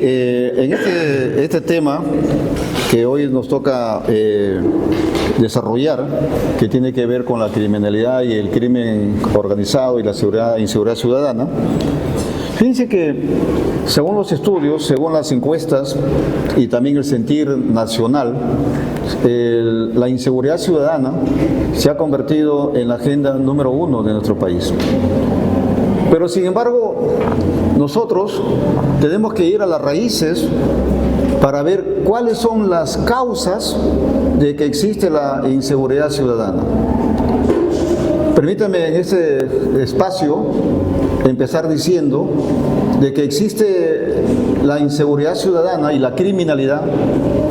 en este tema que hoy nos toca desarrollar, que tiene que ver con la criminalidad y el crimen organizado y la inseguridad ciudadana, fíjense que según los estudios, según las encuestas y también el sentir nacional, la inseguridad ciudadana se ha convertido en la agenda número 1 de nuestro país. Pero sin embargo, nosotros tenemos que ir a las raíces para ver cuáles son las causas de que existe la inseguridad ciudadana. Permítanme en este espacio empezar diciendo de que existe la inseguridad ciudadana y la criminalidad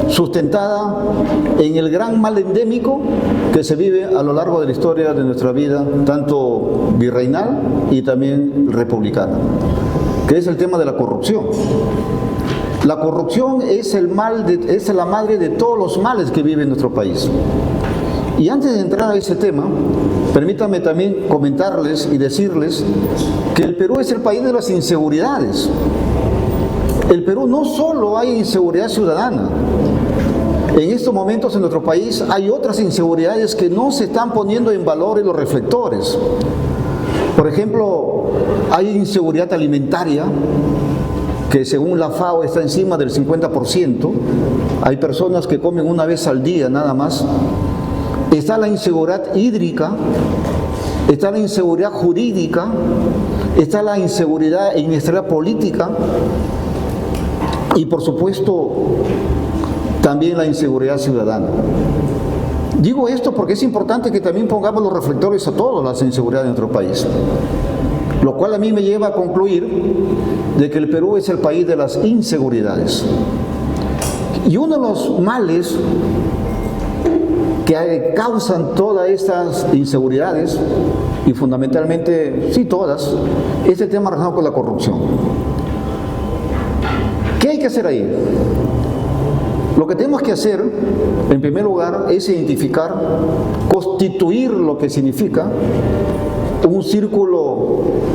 sustentada en el gran mal endémico que se vive a lo largo de la historia de nuestra vida, tanto virreinal y también republicana, que es el tema de la corrupción. La corrupción es la madre de todos los males que vive nuestro país. Y antes de entrar a ese tema, permítanme también comentarles y decirles que el Perú es el país de las inseguridades. El Perú no solo hay inseguridad ciudadana. En estos momentos en nuestro país hay otras inseguridades que no se están poniendo en valor en los reflectores. Por ejemplo, hay inseguridad alimentaria, que según la FAO está encima del 50%. Hay personas que comen una vez al día nada más. Está la inseguridad hídrica, está la inseguridad jurídica, está la inseguridad e inestabilidad política y por supuesto también la inseguridad ciudadana. Digo esto porque es importante que también pongamos los reflectores a todas las inseguridades de nuestro país, lo cual a mí me lleva a concluir de que el Perú es el país de las inseguridades. Y uno de los males que causan todas estas inseguridades, y fundamentalmente, sí todas, es el tema relacionado con la corrupción. ¿Qué hay que hacer ahí? Lo que tenemos que hacer, en primer lugar, es identificar, constituir lo que significa un círculo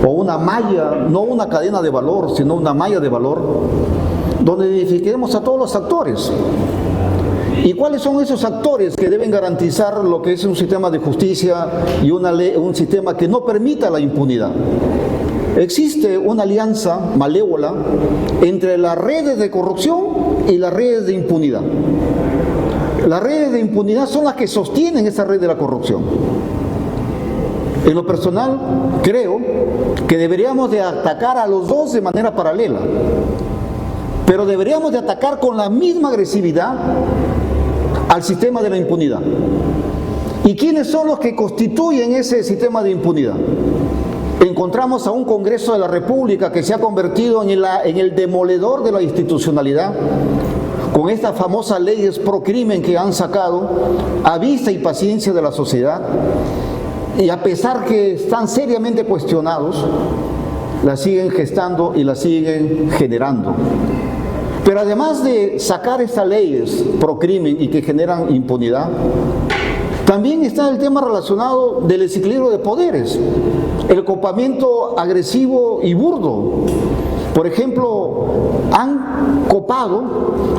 o una malla, no una cadena de valor, sino una malla de valor, donde identifiquemos a todos los actores. ¿Y cuáles son esos actores que deben garantizar lo que es un sistema de justicia y un sistema que no permita la impunidad? Existe una alianza malévola entre las redes de corrupción y las redes de impunidad. Las redes de impunidad son las que sostienen esa red de la corrupción. En lo personal, creo que deberíamos de atacar a los dos de manera paralela, pero deberíamos de atacar con la misma agresividad al sistema de la impunidad. ¿Y quiénes son los que constituyen ese sistema de impunidad? Encontramos a un Congreso de la República que se ha convertido en el demoledor de la institucionalidad, con estas famosas leyes pro crimen que han sacado a vista y paciencia de la sociedad, y a pesar que están seriamente cuestionados, las siguen gestando y las siguen generando. Pero además de sacar estas leyes pro crimen y que generan impunidad, también está el tema relacionado del desequilibrio de poderes, el copamiento agresivo y burdo. Por ejemplo, han copado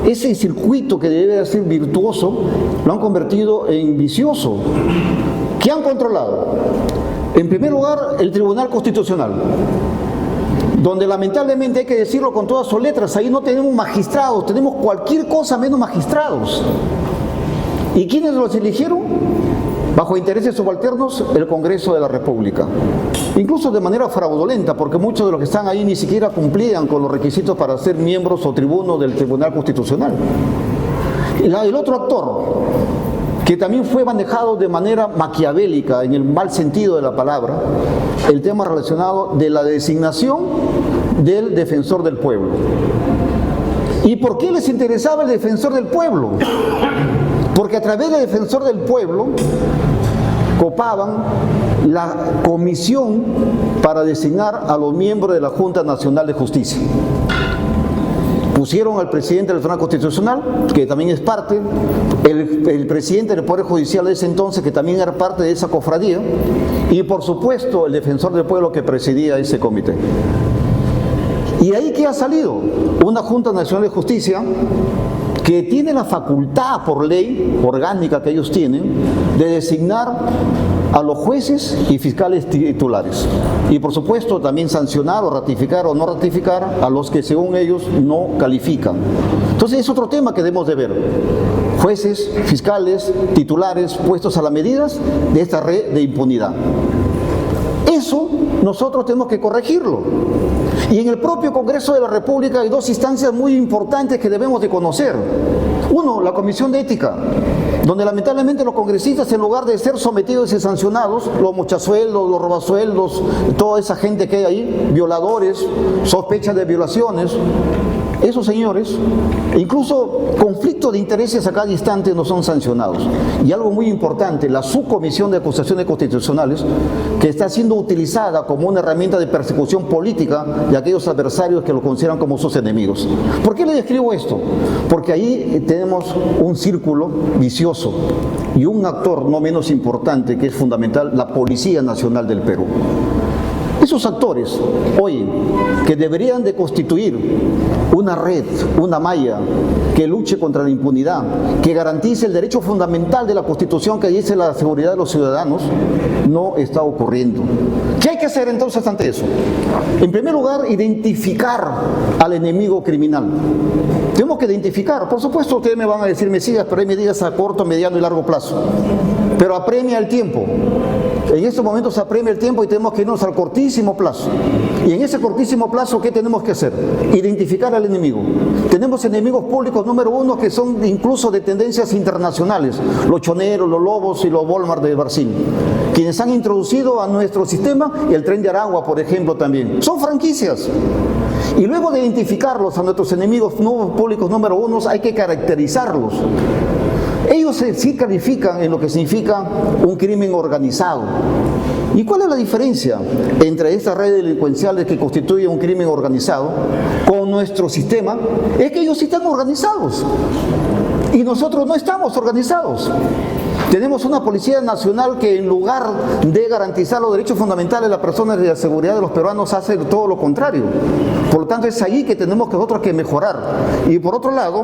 ese circuito que debe ser virtuoso, lo han convertido en vicioso. ¿Qué han controlado? En primer lugar, el Tribunal Constitucional, donde lamentablemente, hay que decirlo con todas sus letras, ahí no tenemos magistrados, tenemos cualquier cosa menos magistrados. ¿Y quiénes los eligieron? Bajo intereses subalternos, el Congreso de la República. Incluso de manera fraudulenta, porque muchos de los que están ahí ni siquiera cumplían con los requisitos para ser miembros o tribunos del Tribunal Constitucional. El otro actor, que también fue manejado de manera maquiavélica, en el mal sentido de la palabra, el tema relacionado de la designación del defensor del pueblo. ¿Y por qué les interesaba el defensor del pueblo? Porque a través del defensor del pueblo copaban la comisión para designar a los miembros de la Junta Nacional de Justicia. Pusieron al presidente del Tribunal Constitucional, que también es parte, el presidente del Poder Judicial de ese entonces, que también era parte de esa cofradía, y por supuesto el defensor del pueblo que presidía ese comité. Y ahí que ha salido una Junta Nacional de Justicia que tiene la facultad por ley orgánica que ellos tienen de designar a los jueces y fiscales titulares. Y por supuesto también sancionar o ratificar o no ratificar a los que según ellos no califican. Entonces es otro tema que debemos de ver. Jueces, fiscales, titulares puestos a las medidas de esta red de impunidad. Eso nosotros tenemos que corregirlo. Y en el propio Congreso de la República hay dos instancias muy importantes que debemos de conocer. Uno, la Comisión de Ética, donde lamentablemente los congresistas, en lugar de ser sometidos y sancionados, los mochasueldos, los robasueldos, toda esa gente que hay ahí, violadores, sospechas de violaciones, esos señores, incluso conflictos de intereses a cada instante no son sancionados. Y algo muy importante, la Subcomisión de Acusaciones Constitucionales, que está siendo utilizada como una herramienta de persecución política de aquellos adversarios que lo consideran como sus enemigos. ¿Por qué le describo esto? Porque ahí tenemos un círculo vicioso y un actor no menos importante que es fundamental, la Policía Nacional del Perú. Esos actores, hoy, que deberían de constituir una red, una malla que luche contra la impunidad, que garantice el derecho fundamental de la Constitución que dice la seguridad de los ciudadanos, no está ocurriendo. ¿Qué hay que hacer entonces ante eso? En primer lugar, identificar al enemigo criminal. Tenemos que identificar, por supuesto ustedes me van a decir Mesías, pero hay medidas a corto, mediano y largo plazo. Pero apremia el tiempo. En estos momentos se apremia el tiempo y tenemos que irnos al cortísimo plazo. Y en ese cortísimo plazo, ¿qué tenemos que hacer? Identificar al enemigo. Tenemos enemigos públicos número uno que son incluso de tendencias internacionales. Los choneros, los lobos y los Walmart de Brasil. Quienes han introducido a nuestro sistema el Tren de Aragua, por ejemplo, también. Son franquicias. Y luego de identificarlos a nuestros enemigos públicos número uno, hay que caracterizarlos. Ellos sí califican en lo que significa un crimen organizado. ¿Y cuál es la diferencia entre estas redes delincuenciales que constituyen un crimen organizado con nuestro sistema? Es que ellos sí están organizados y nosotros no estamos organizados. Tenemos una Policía Nacional que en lugar de garantizar los derechos fundamentales de las personas y la seguridad de los peruanos hace todo lo contrario. Por lo tanto es ahí que tenemos nosotros que mejorar. Y por otro lado,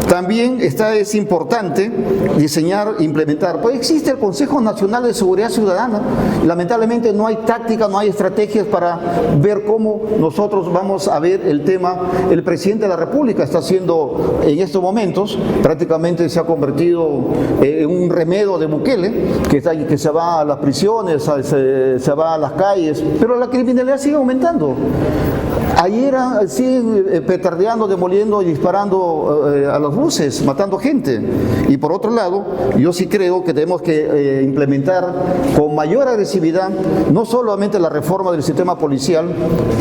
también es importante diseñar, implementar. Pues existe el Consejo Nacional de Seguridad Ciudadana. Lamentablemente no hay táctica, no hay estrategias para ver cómo nosotros vamos a ver el tema. El presidente de la República está haciendo en estos momentos, prácticamente se ha convertido en un remedio de Bukele, que se va a las prisiones, se va a las calles, pero la criminalidad sigue aumentando. Ayer siguen petardeando, demoliendo y disparando a los buses, matando gente. Y por otro lado, yo sí creo que tenemos que implementar con mayor agresividad no solamente la reforma del sistema policial,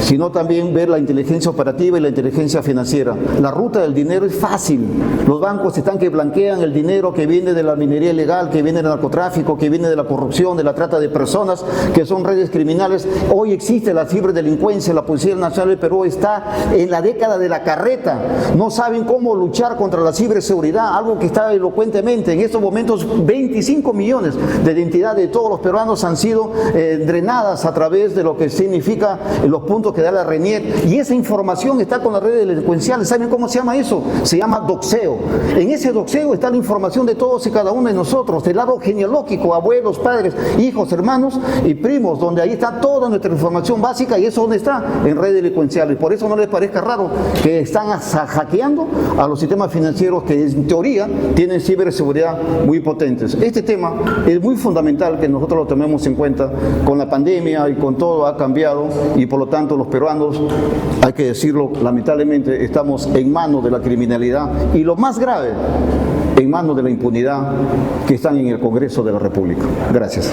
sino también ver la inteligencia operativa y la inteligencia financiera. La ruta del dinero es fácil. Los bancos están que blanquean el dinero que viene de la minería ilegal, que viene del narcotráfico, que viene de la corrupción, de la trata de personas, que son redes criminales. Hoy existe la ciberdelincuencia, la Policía Nacional del Perú está en la década de la carreta. No saben cómo luchar contra la ciberseguridad, algo que está elocuentemente. En estos momentos 25 millones de identidades de todos los peruanos han sido drenadas a través de lo que significa los puntos que da la RENIEC, y esa información está con las redes delincuenciales. ¿Saben cómo se llama eso? Se llama doxeo. En ese doxeo está la información de todos y cada uno de nosotros, del lado genealógico, abuelos, padres, hijos, hermanos y primos, donde ahí está toda nuestra información básica, y eso donde está, en redes delincuenciales. Por eso no les parezca raro que están hackeando a los sistemas financieros que en teoría tienen ciberseguridad muy potentes. Este tema es muy fundamental que nosotros lo tomemos en cuenta. Con la pandemia y con todo ha cambiado, y por lo tanto los peruanos, hay que decirlo, lamentablemente estamos en manos de la criminalidad, y lo más grave, en manos de la impunidad que están en el Congreso de la República. Gracias.